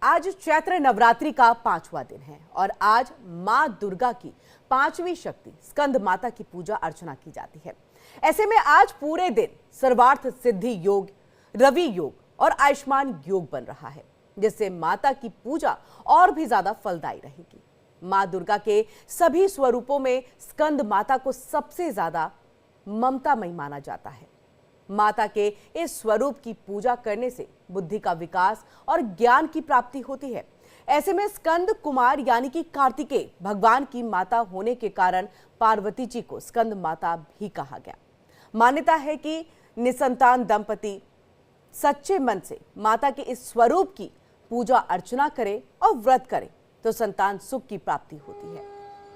आज चैत्र नवरात्रि का 5वां दिन है और आज मां दुर्गा की 5वीं शक्ति स्कंद माता की पूजा अर्चना की जाती है। ऐसे में आज पूरे दिन सर्वार्थ सिद्धि योग, रवि योग और आयुष्मान योग बन रहा है, जिससे माता की पूजा और भी ज्यादा फलदायी रहेगी। मां दुर्गा के सभी स्वरूपों में स्कंद माता को सबसे ज्यादा ममतामयी माना जाता है। माता के इस स्वरूप की पूजा करने से बुद्धि का विकास और ज्ञान की प्राप्ति होती है। ऐसे में स्कंद कुमार यानी कि कार्तिकेय भगवान की माता होने के कारण पार्वती जी को स्कंद माता भी कहा गया। मान्यता है कि निसंतान दंपति सच्चे मन से माता के इस स्वरूप की पूजा अर्चना करे और व्रत करे तो संतान सुख की प्राप्ति होती है।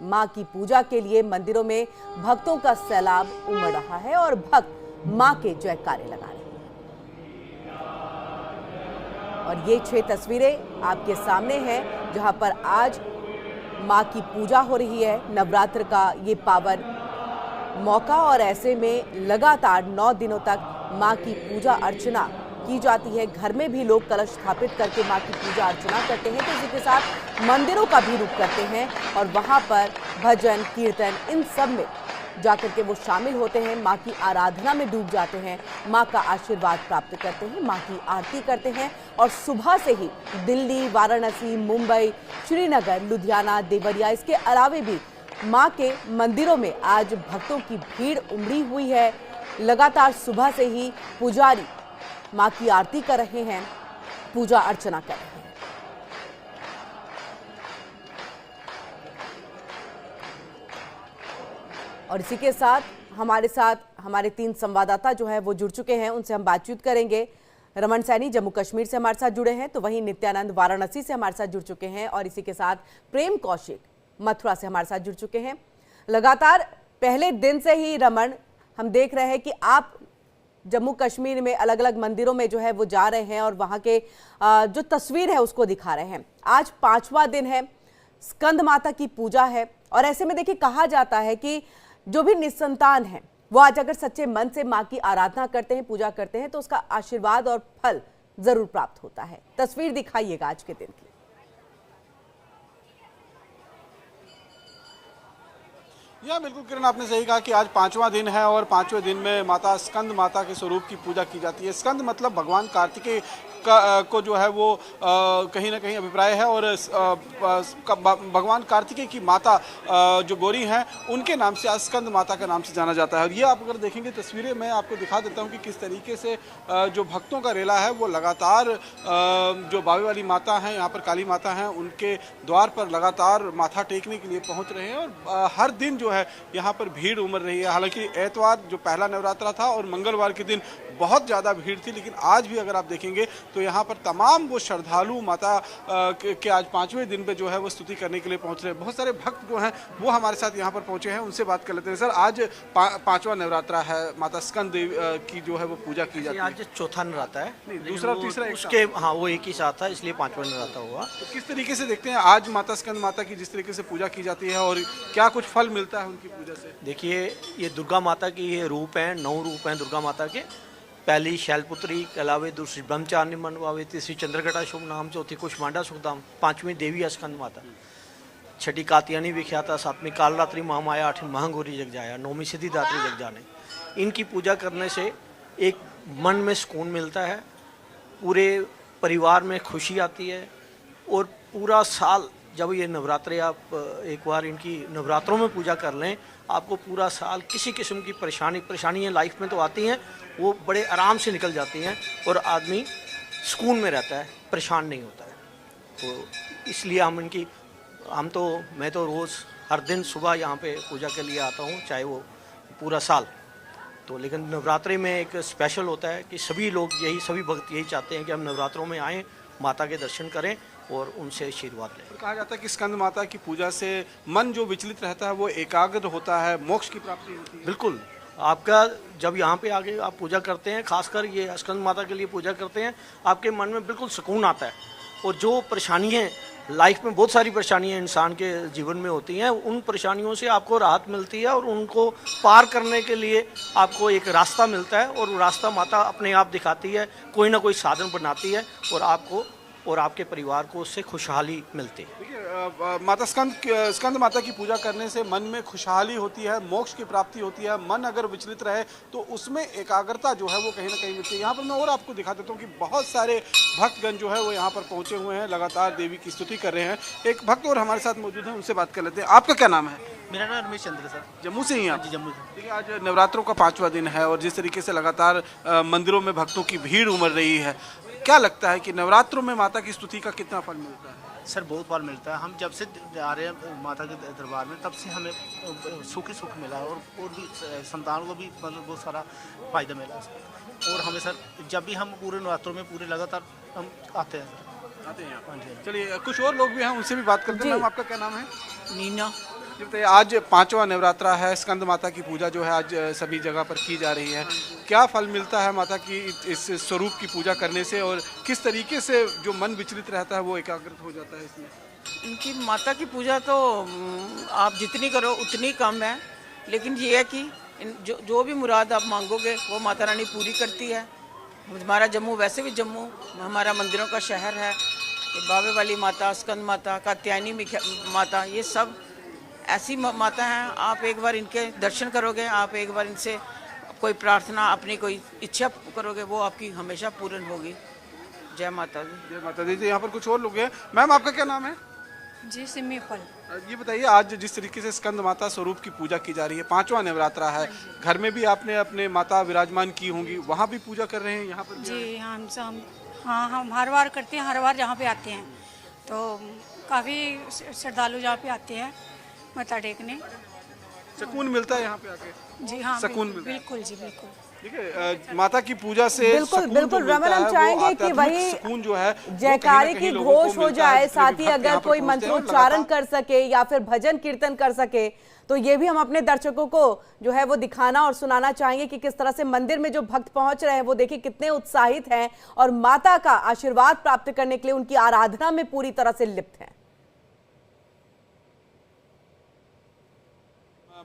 मां की पूजा के लिए मंदिरों में भक्तों का सैलाब उमड़ रहा है और भक्त मां के जयकारे लगा रहे हैं। और ये 6 तस्वीरें आपके सामने हैं जहां पर आज मां की पूजा हो रही है। नवरात्र का ये पावन मौका और ऐसे में लगातार 9 दिनों तक मां की पूजा अर्चना की जाती है। घर में भी लोग कलश स्थापित करके मां की पूजा अर्चना करते हैं, तो इसी के साथ मंदिरों का भी रुख करते हैं और वहां पर भजन कीर्तन इन सब में जाकर के वो शामिल होते हैं। मां की आराधना में डूब जाते हैं, मां का आशीर्वाद प्राप्त करते हैं, मां की आरती करते हैं। और सुबह से ही दिल्ली, वाराणसी, मुंबई, श्रीनगर, लुधियाना, देवरिया, इसके अलावे भी मां के मंदिरों में आज भक्तों की भीड़ उमड़ी हुई है। लगातार सुबह से ही पुजारी मां की आरती कर रहे हैं, पूजा अर्चना कर रहे हैं। और इसी के साथ हमारे 3 संवाददाता जो है वो जुड़ चुके हैं, उनसे हम बातचीत करेंगे। रमन सैनी जम्मू कश्मीर से हमारे साथ जुड़े हैं, तो वहीं नित्यानंद वाराणसी से हमारे साथ जुड़ चुके हैं और इसी के साथ प्रेम कौशिक मथुरा से हमारे साथ जुड़ चुके हैं। लगातार पहले दिन से ही रमन हम देख रहे हैं कि आप जम्मू कश्मीर में अलग अलग मंदिरों में जो है वो जा रहे हैं और वहां के जो तस्वीर है उसको दिखा रहे हैं। आज 5वां दिन है, स्कंद माता की पूजा है और ऐसे में देखिए कहा जाता है कि जो भी निसंतान है वो आज अगर सच्चे मन से मां की आराधना करते हैं, पूजा करते हैं तो उसका आशीर्वाद और फल जरूर प्राप्त होता है। तस्वीर दिखाइएगा आज के दिन की। या बिल्कुल किरण, आपने सही कहा कि आज 5वां दिन है और 5वें दिन में माता स्कंद माता के स्वरूप की पूजा की जाती है। स्कंद मतलब भगवान कार्तिकेय को जो है वो कहीं ना कहीं अभिप्राय है और भगवान कार्तिकेय की माता जो गौरी हैं उनके नाम से आज स्कंद माता का नाम से जाना जाता है। और ये आप अगर देखेंगे तस्वीरें मैं आपको दिखा देता हूँ कि किस तरीके से जो भक्तों का रेला है वो लगातार जो बावे वाली माता हैं, यहाँ पर काली माता हैं, उनके द्वार पर लगातार माथा टेकने के लिए पहुँच रहे हैं और हर दिन जो है यहाँ पर भीड़ उमड़ रही है। हालांकि एतवार जो पहला नवरात्रा था और मंगलवार के दिन बहुत ज़्यादा भीड़ थी, लेकिन आज भी अगर आप देखेंगे तो यहाँ पर तमाम वो श्रद्धालु माता के आज 5वें दिन पे जो है वो स्तुति करने के लिए पहुँच रहे हैं। बहुत सारे भक्त जो हैं वो हमारे साथ यहाँ पर पहुँचे हैं, उनसे बात कर लेते हैं। सर, आज 5वां नवरात्रा है, माता स्कंद की जो है वो पूजा की जाती है। आज चौथा नवरात्रा है, दूसरा और तीसरा उसके हाँ वो एक ही साथ था, इसलिए 5वां नवरात्रा हुआ। तो किस तरीके से देखते हैं आज माता स्कंद माता की जिस तरीके से पूजा की जाती है और क्या कुछ फल मिलता है उनकी पूजा से? देखिए, ये दुर्गा माता की ये रूप हैं, 9 रूप हैं दुर्गा माता के। पहली शैलपुत्री कहलावे, दूसरी ब्रह्मचारिणी मनवावे, तीसरी चंद्रघटा शुभ नाम, चौथी कुष्मांडा सुखधाम, 5वीं देवी है स्कंद माता, 6ठी कात्यायनी विख्याता, 7वीं कालरात्रि महामाया, 8वीं महागौरी जग जाया, 9वीं सिद्धिदात्री जग जाने। इनकी पूजा करने से एक मन में सुकून मिलता है, पूरे परिवार में खुशी आती है और पूरा साल जब ये नवरात्रे आप एक बार इनकी नवरात्रों में पूजा कर लें, आपको पूरा साल किसी किस्म की परेशानियाँ लाइफ में तो आती हैं, वो बड़े आराम से निकल जाती हैं और आदमी सुकून में रहता है, परेशान नहीं होता है। तो इसलिए मैं तो रोज़ हर दिन सुबह यहाँ पे पूजा के लिए आता हूँ, चाहे वो पूरा साल। तो लेकिन नवरात्रि में एक स्पेशल होता है कि सभी भक्त यही चाहते हैं कि हम नवरात्रों में आएँ, माता के दर्शन करें और उनसे आशीर्वाद लें। कहा जाता है कि स्कंद माता की पूजा से मन जो विचलित रहता है वो एकाग्र होता है, मोक्ष की प्राप्ति होती है। बिल्कुल, आपका जब यहाँ पे आके आप पूजा करते हैं, खासकर ये स्कंद माता के लिए पूजा करते हैं, आपके मन में बिल्कुल सुकून आता है और जो परेशानियाँ लाइफ में बहुत सारी परेशानियाँ इंसान के जीवन में होती हैं, उन परेशानियों से आपको राहत मिलती है और उनको पार करने के लिए आपको एक रास्ता मिलता है और वो रास्ता माता अपने आप दिखाती है, कोई ना कोई साधन बनाती है और आपको और आपके परिवार को उससे खुशहाली मिलती है। देखिए माता स्कंद माता की पूजा करने से मन में खुशहाली होती है, मोक्ष की प्राप्ति होती है। मन अगर विचलित रहे तो उसमें एकाग्रता जो है वो कहीं ना कहीं मिलती है। यहाँ पर मैं और आपको दिखा देता हूँ कि बहुत सारे भक्तगण जो है वो यहाँ पर पहुँचे हुए हैं, लगातार देवी की स्तुति कर रहे हैं। एक भक्त और हमारे साथ मौजूद हैं, उनसे बात कर लेते हैं। आपका क्या नाम है? मेरा नाम रमेश चंद्र सर। जम्मू से ही हैं आप? जी जम्मू से। देखिए आज नवरात्रों का 5वां दिन है और जिस तरीके से लगातार मंदिरों में भक्तों की भीड़ उमड़ रही है, क्या लगता है कि नवरात्रों में माता की स्तुति का कितना फल मिलता है? सर बहुत बार मिलता है। हम जब से आ रहे हैं माता के दरबार में तब से हमें सुख ही सुख मिला है और भी संतान को भी मतलब बहुत सारा फायदा मिला है। और हमें सर जब भी हम पूरे नवरात्रों में पूरे लगातार हम आते हैं सर। आते हैं आप? हाँ जी। चलिए कुछ और लोग भी हैं, उनसे भी बात करते हैं। जी। मैम आपका क्या नाम है? नीना। जी बताइए, आज 5वां नवरात्रा है, स्कंद माता की पूजा जो है आज सभी जगह पर की जा रही है। क्या फल मिलता है माता की इस स्वरूप की पूजा करने से और किस तरीके से जो मन विचलित रहता है वो एकाग्रत हो जाता है इसमें? इनकी माता की पूजा तो आप जितनी करो उतनी कम है, लेकिन ये है कि जो भी मुराद आप मांगोगे वो माता रानी पूरी करती है। हमारा जम्मू वैसे भी जम्मू हमारा मंदिरों का शहर है। बावे वाली माता, स्कंद माता, कात्यायनी माता, ये सब ऐसी माता हैं। आप एक बार इनके दर्शन करोगे, आप एक बार इनसे कोई प्रार्थना अपनी कोई इच्छा करोगे, वो आपकी हमेशा पूर्ण होगी। जय माता दी। जय माता दी। यहाँ पर कुछ और लोग हैं। मैम आपका क्या नाम है? जी सिमी फल। ये बताइए, आज जिस तरीके से स्कंद माता स्वरूप की पूजा की जा रही है, 5वां नवरात्रा है, घर में भी आपने अपने माता विराजमान की होंगी, वहाँ भी पूजा कर रहे हैं? यहाँ पर भी जी हम हर बार करते हैं, हर बार जहाँ पे आते हैं तो काफ़ी श्रद्धालु जहाँ पे आते हैं माथा टेकने। सुकून मिलता है यहाँ पे आके? जी हाँ सुकून मिलता है। बिल्कुल जी बिल्कुल। देखिए माता की पूजा से बिल्कुल सुकून बिल्कुल जो मिलता रमन, हम है, वो चाहेंगे कि आध्यात्मिक वही सुकून जो है वो कहीं ना जयकारे कहीं की लोगों को घोष हो मिलता है। जाए, जितने भी साथ ही भक्त अगर यहाँ पर कोई पहुंचते हैं, मंत्रोच्चारण लगातार कर सके या फिर भजन कीर्तन कर सके, तो ये भी हम अपने दर्शकों को जो है वो दिखाना और सुनाना चाहेंगे कि किस तरह से मंदिर में जो भक्त पहुंच रहे हैं वो देखिए कितने उत्साहित हैं और माता का आशीर्वाद प्राप्त करने के लिए उनकी आराधना में पूरी तरह से लिप्त हैं।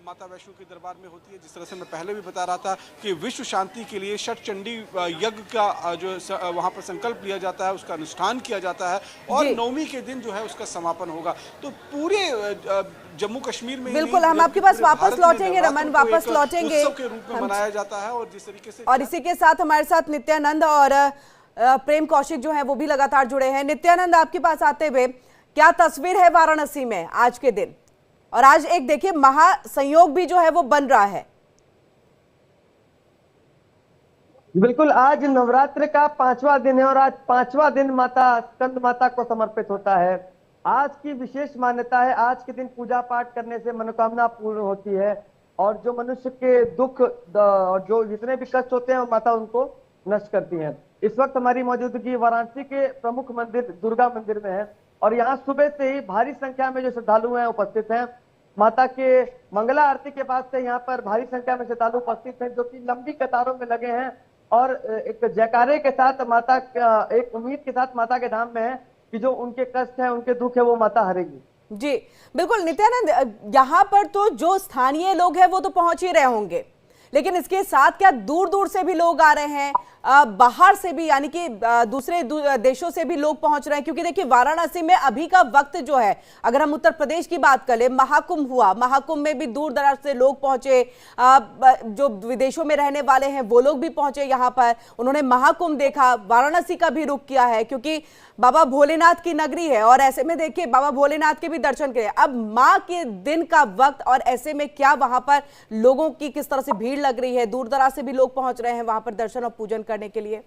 माता वैष्णो के दरबार में होती है। जिस तरह से मैं पहले भी बता रहा था कि विश्व शांति के लिए षट चंडी यज्ञ का जो वहाँ पर संकल्प लिया जाता है, उसका अनुष्ठान किया जाता है और नवमी के दिन जो है उसका समापन होगा। तो पूरे जम्मू कश्मीर में बिल्कुल हम आपके पास वापस लौटेंगे रमन, वापस लौटेंगे उत्सव के रूप में मनाया जाता है। और जिस तरीके से और इसी के साथ हमारे साथ नित्यानंद और प्रेम कौशिक जो है वो भी लगातार जुड़े हैं। नित्यानंद, आपके पास आते हुए क्या तस्वीर है वाराणसी में आज के दिन? और आज एक देखिए महासंयोग भी जो है वो बन रहा है। बिल्कुल, आज नवरात्र का 5वां दिन है और आज 5वां दिन माता स्कंद माता को समर्पित होता है। आज की विशेष मान्यता है, आज के दिन पूजा पाठ करने से मनोकामना पूर्ण होती है और जो मनुष्य के दुख और जो जितने भी कष्ट होते हैं वो माता उनको नष्ट करती हैं। इस वक्त हमारी मौजूदगी वाराणसी के प्रमुख मंदिर दुर्गा मंदिर में है और यहाँ सुबह से ही भारी संख्या में जो श्रद्धालु हैं उपस्थित हैं। माता के मंगला आरती के बाद से यहाँ पर भारी संख्या में श्रद्धालु उपस्थित हैं जो कि लंबी कतारों में लगे हैं और एक जयकारे के साथ माता एक उम्मीद के साथ माता के धाम में है कि जो उनके कष्ट है, उनके दुख है, वो माता हरेगी। जी बिल्कुल नित्यानंद, यहाँ पर तो जो स्थानीय लोग हैं वो तो पहुंच ही रहे होंगे, लेकिन इसके साथ क्या दूर दूर से भी लोग आ रहे हैं, बाहर से भी, यानी कि दूसरे देशों से भी लोग पहुंच रहे हैं? क्योंकि देखिए वाराणसी में अभी का वक्त जो है, अगर हम उत्तर प्रदेश की बात करें, महाकुंभ हुआ, महाकुंभ में भी दूर दराज से लोग पहुंचे, जो विदेशों में रहने वाले हैं वो लोग भी पहुंचे यहाँ पर, उन्होंने महाकुंभ देखा, वाराणसी का भी रुख किया है क्योंकि बाबा भोलेनाथ की नगरी है और ऐसे में देखिए बाबा भोलेनाथ के भी दर्शन किए। अब माँ के दिन का वक्त और ऐसे में क्या वहां पर लोगों की किस तरह से भीड़ लग रही है, दूर दराज से भी लोग पहुंच रहे हैं वहां पर दर्शन और पूजन करने के लिए?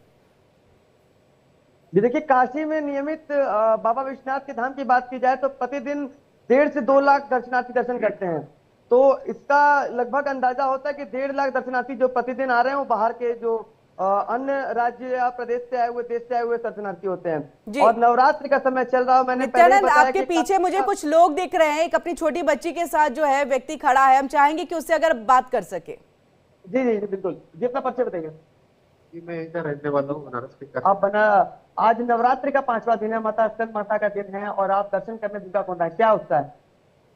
जी देखिए, काशी में नियमित बाबा विश्वनाथ के धाम की बात की जाए तो प्रतिदिन 1.5 से 2 लाख दर्शनार्थी दर्शन करते हैं। तो इसका लगभग अंदाजा होता है कि 1.5 लाख दर्शनार्थी जो प्रतिदिन आ रहे हैं वो बाहर के जो अन्य राज्य या प्रदेश से आए हुए, देश से आए हुए दर्शनार्थी होते हैं। और नवरात्रि का समय चल रहा है। मैंने नित्यानंद, आपके पीछे मुझे कुछ लोग दिख रहे हैं, एक अपनी छोटी बच्ची के साथ जो है व्यक्ति खड़ा है, हम चाहेंगे कि उससे अगर बात कर सके। जी जी जी बिल्कुल, जितना परिचय बताइए। मैं इधर रहने वाला हूँ, बनारस के। आप आज नवरात्रि का 5वां दिन है, माता स्कंद माता का दिन है और आप दर्शन करने दुर्गा कुंड है, क्या उत्साह है?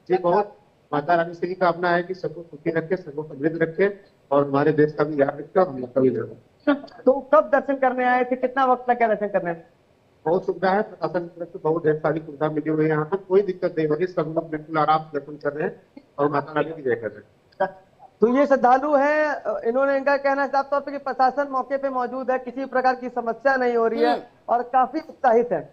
जी बहुत, माता रानी से ही कामना है कि सबको सुखी रखे, सबको समृद्ध रखे और हमारे देश का भी याद रखे और हम लोग का भी रखे। तो कब दर्शन करने आए थे, कितना वक्त लग गया दर्शन करने में? बहुत सुविधा है, प्रशासन की तरफ से बहुत ढेर सारी सुविधा मिली हुई है। यहाँ पे कोई दिक्कत नहीं होगी, सब लोग बिल्कुल आराम से दर्शन कर रहे हैं और माता रानी की जय कर रहे हैं। तो ये श्रद्धालु हैं, इन्होंने इनका कहना है साफ तौर पे कि प्रशासन मौके पे मौजूद है, किसी प्रकार की समस्या नहीं हो रही है और काफी उत्साहित है।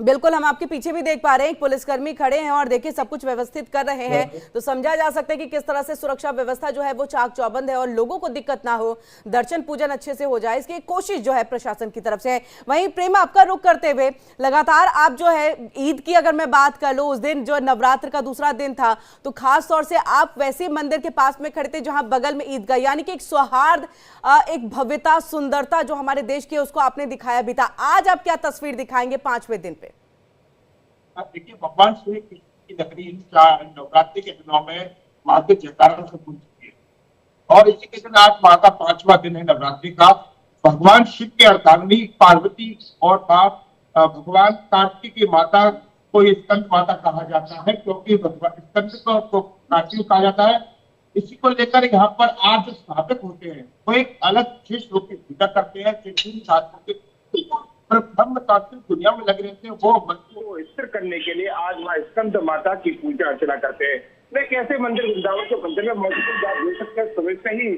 बिल्कुल, हम आपके पीछे भी देख पा रहे हैं, एक पुलिसकर्मी खड़े हैं और देखिए सब कुछ व्यवस्थित कर रहे हैं, तो समझा जा सकता है कि किस तरह से सुरक्षा व्यवस्था जो है वो चाक चौबंद है और लोगों को दिक्कत ना हो, दर्शन पूजन अच्छे से हो जाए, इसकी कोशिश जो है प्रशासन की तरफ से है। वहीं प्रेम, आपका रुख करते हुए लगातार आप जो है ईद की अगर मैं बात कर लूं, उस दिन जो नवरात्र का दूसरा दिन था, तो खास तौर से आप वैसे मंदिर के पास में खड़े थे जहां बगल में ईदगाह, यानी कि एक सौहार्द, एक भव्यता, सुंदरता जो हमारे देश की है उसको आपने दिखाया भी था। आज आप क्या तस्वीर दिखाएंगे 5वें दिन पे? देखिए, भगवान श्री कृष्ण की नगरी नवरात्रि के दिनों में माँ के जयकारों से गूंजती है और इसी के दिन आज माँ का 5वां दिन है नवरात्रि का। भगवान शिव के अर्धांगिनी पार्वती और माँ भगवान कार्तिक की माता को ये स्कंद माता कहा जाता है, क्योंकि स्कंद को कार्तिक कहा जाता है। इसी को लेकर यहाँ पर आज जो स्थापित होते हैं वो एक अलग विशेष रूप की पूजा करते हैं। ब्रह्म तात्विक दुनिया में लगे रहते हैं, वो मंदिर को स्थिर करने के लिए आज वहाँ स्कंद माता की पूजा अर्चना करते हैं। वे कैसे मंदिर वृंदावन के मंदिर में मौजूद आप देख सकते हैं, सुबह से ही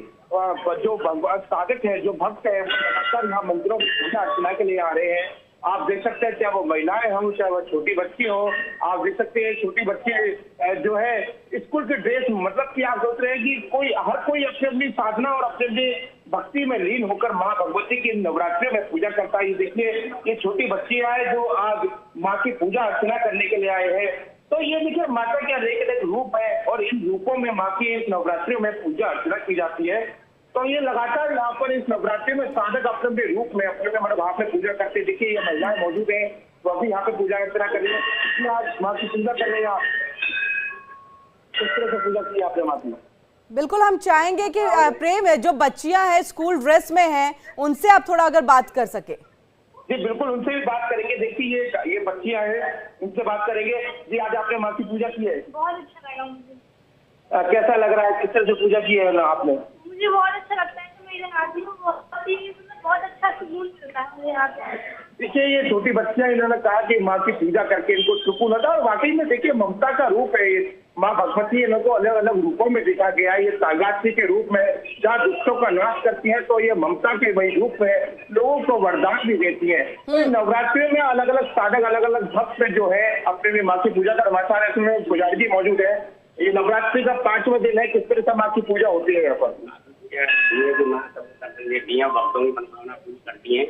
जो भगवान साधक है, जो भक्त है, वो लगातार यहाँ मंदिरों में पूजा अर्चना के लिए आ रहे हैं। आप देख सकते हैं, चाहे वो महिलाएं हों, चाहे वो छोटी बच्ची हो, आप देख सकते हैं छोटी बच्ची जो है स्कूल के ड्रेस, मतलब कि आप सोच रहे हैं कि हर कोई अपनी अपनी साधना और अपने अपनी भक्ति में लीन होकर माँ भगवती की नवरात्रि में पूजा करता है। देखिए, ये छोटी बच्चियां हैं जो आज माँ की पूजा अर्चना करने के लिए आए हैं। तो ये देखिए माता का एक रूप है और इन रूपों में माँ की इस नवरात्रि में पूजा अर्चना की जाती है। तो ये लगातार यहाँ पर इस नवरात्रि में साधक अपने रूप में अपने मनोभाव में पूजा करते। देखिए, ये महिलाएं मौजूद हैं, वो भी यहाँ पे पूजा अर्चना कर रही है, आज माँ की पूजा कर रहे हैं। किस तरह से पूजा की आपने माँ की? बिल्कुल, हम चाहेंगे कि प्रेम, जो बच्चियां हैं स्कूल ड्रेस में हैं, उनसे आप थोड़ा अगर बात कर सके। जी बिल्कुल, उनसे भी बात करेंगे। देखिए, ये बच्चियां हैं, उनसे बात करेंगे। जी, आज आपने माँ की पूजा की है, बहुत अच्छा लगा मुझे। कैसा लग रहा है, किस तरह से पूजा की है ना आपने? मुझे बहुत अच्छा लगता है, तो मैं इधर आती हूँ, बहुत अच्छा सुकून मिलता है मुझे यहाँ पे। देखिए, ये छोटी बच्चियां, इन्होंने कहा कि माँ की पूजा करके इनको सुकून होता है और वाकई में देखिए ममता का रूप है ये माँ भगवती। इनको अलग अलग रूपों में दिखा गया है। ये सागात्री के रूप में जहाँ दुष्टों का नाश करती है, तो ये ममता के वही रूप है, लोगों को वरदान भी देती है। तो नवरात्रि में अलग अलग साधक, अलग अलग भक्त जो है अपने माँ की पूजा कर, हमारे साथ इसमें पुजारी जी मौजूद है। ये नवरात्रि का 5वां दिन है, किस तरह से माँ की पूजा होती है यहाँ पर? ये जो माँ सब दर्शन देती है, भक्तों की मनोकामना पूरी करती है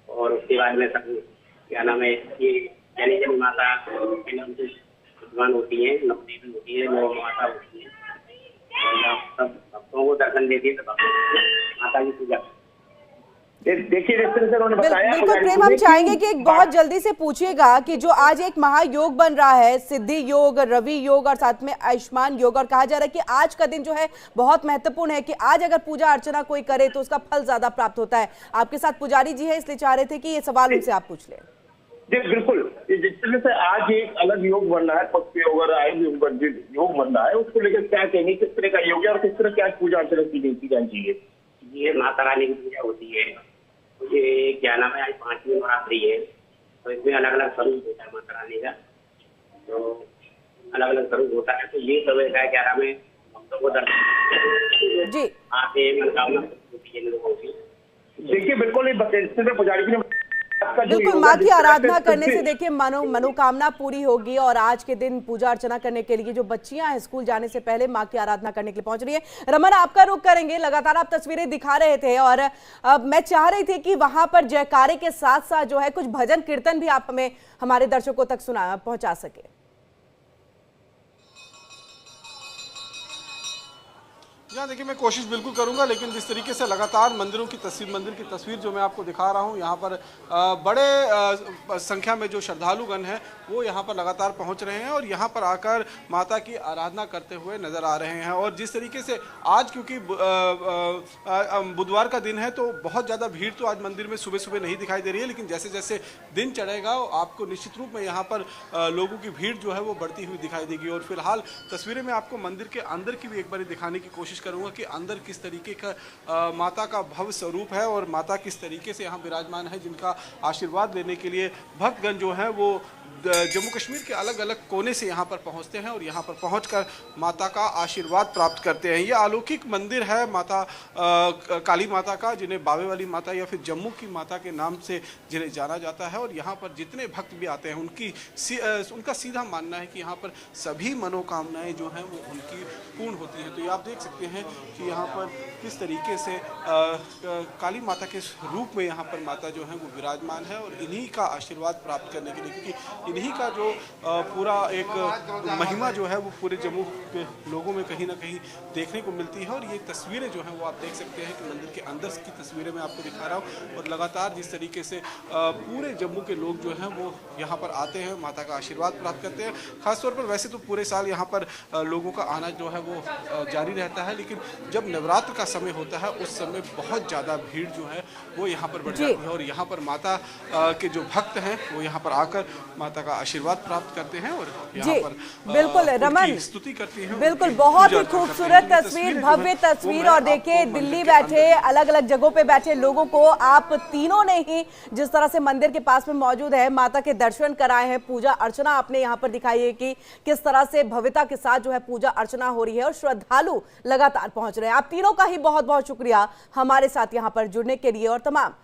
और उसके बाद में सब क्या नाम है, ये यानी जब माता के नाम से भगवान होती है, नवदेवी होती है, नव माता होती है और सब भक्तों को दर्शन देती है, तो भक्तों माता की पूजा। देखिए, जिस तरह से उन्होंने बताया। बिल्कुल प्रेम, हम चाहेंगे कि एक बहुत जल्दी से पूछिएगा कि जो आज एक महायोग बन रहा है, सिद्धि योग, रवि योग और साथ में आयुष्मान योग, और कहा जा रहा है कि आज का दिन जो है बहुत महत्वपूर्ण है कि आज अगर पूजा अर्चना कोई करे तो उसका फल ज्यादा प्राप्त होता है। आपके साथ पुजारी जी है, इसलिए चाह रहे थे कि ये सवाल उनसे आप पूछ लें। जी बिल्कुल, जिस तरह से आज एक अलग योग बन रहा है, पक्ष योग और योग बन रहा है, उसको लेकर क्या कहेंगे, किस तरह का योग है और किस तरह क्या पूजा अर्चना की जानी चाहिए? ये माता रानी की पूजा होती है। ये क्या नाम है, आज 5वीं नवरात्रि है, तो इसमें अलग अलग स्वरूप होता है माता रानी का, तो अलग अलग स्वरूप होता है। तो ये सब है क्या नाम है, भक्तों को दर्शन जी आते मनोकामना होती है लोगों की। देखिए, बिल्कुल पुजारी जी ने बिल्कुल माँ की आराधना करने से देखिए मनोकामना पूरी होगी और आज के दिन पूजा अर्चना करने के लिए जो बच्चियां हैं स्कूल जाने से पहले माँ की आराधना करने के लिए पहुंच रही है। रमन, आपका रुख करेंगे, लगातार आप तस्वीरें दिखा रहे थे और मैं चाह रही थी कि वहां पर जयकारे के साथ साथ जो है कुछ भजन कीर्तन भी आप हमें हमारे दर्शकों तक पहुंचा सके। यहाँ देखिए, मैं कोशिश बिल्कुल करूंगा, लेकिन जिस तरीके से लगातार मंदिर की तस्वीर जो मैं आपको दिखा रहा हूँ, यहाँ पर बड़े संख्या में जो श्रद्धालुगण हैं वो यहाँ पर लगातार पहुँच रहे हैं और यहाँ पर आकर माता की आराधना करते हुए नज़र आ रहे हैं। और जिस तरीके से आज, क्योंकि बुधवार का दिन है, तो बहुत ज़्यादा भीड़ तो आज मंदिर में सुबह सुबह नहीं दिखाई दे रही है, लेकिन जैसे जैसे दिन चढ़ेगा आपको निश्चित रूप में यहाँ पर लोगों की भीड़ जो है वो बढ़ती हुई दिखाई देगी। और फिलहाल तस्वीरें में आपको मंदिर के अंदर की भी एक बार दिखाने की कोशिश करूंगा कि अंदर किस तरीके का माता का भव्य स्वरूप है और माता किस तरीके से यहाँ विराजमान है, जिनका आशीर्वाद लेने के लिए भक्तगण जो है वो जम्मू कश्मीर के अलग अलग कोने से यहाँ पर पहुँचते हैं और यहाँ पर पहुँचकर माता का आशीर्वाद प्राप्त करते हैं। ये अलौकिक मंदिर है माता काली माता का, जिन्हें बावे वाली माता या फिर जम्मू की माता के नाम से जिन्हें जाना जाता है। और यहाँ पर जितने भक्त भी आते हैं उनका सीधा मानना है कि यहाँ पर सभी मनोकामनाएं जो हैं वो उनकी पूर्ण होती हैं। तो ये आप देख सकते हैं कि यहाँ पर किस तरीके से काली माता के रूप में यहाँ पर माता जो है वो विराजमान है और इन्हीं का आशीर्वाद प्राप्त करने के लिए, क्योंकि इन्हीं का जो पूरा एक महिमा जो है वो पूरे जम्मू के लोगों में कहीं ना कहीं देखने को मिलती है। और ये तस्वीरें जो हैं वो आप देख सकते हैं कि मंदिर के अंदर की तस्वीरें मैं आपको दिखा रहा हूँ। और लगातार जिस तरीके से पूरे जम्मू के लोग जो हैं वो यहाँ पर आते हैं, माता का आशीर्वाद प्राप्त करते हैं। खासतौर पर वैसे तो पूरे साल यहाँ पर लोगों का आना जो है वो जारी रहता है, लेकिन जब नवरात्र का समय होता है उस समय बहुत ज़्यादा भीड़ जो है वो यहाँ पर बढ़ जाती है। और यहाँ पर माता के जो भक्त हैं वो यहाँ पर आकर माता का आशीर्वाद प्राप्त करते हैं और यहाँ पर बिल्कुल रमन, स्तुति करते हैं। बिल्कुल बहुत ही खूबसूरत तस्वीर, भव्य तस्वीर। और देखिए दिल्ली बैठे, अलग अलग जगहों पे बैठे लोगों को आप तीनों ने ही जिस तरह से मंदिर के पास में मौजूद है माता के दर्शन कराए हैं, पूजा अर्चना आपने यहाँ पर दिखाई है कि किस तरह से भव्यता के साथ जो है पूजा अर्चना हो रही है और श्रद्धालु लगातार पहुंच रहे हैं। आप तीनों का ही बहुत बहुत शुक्रिया हमारे साथ यहाँ पर जुड़ने के लिए और तमाम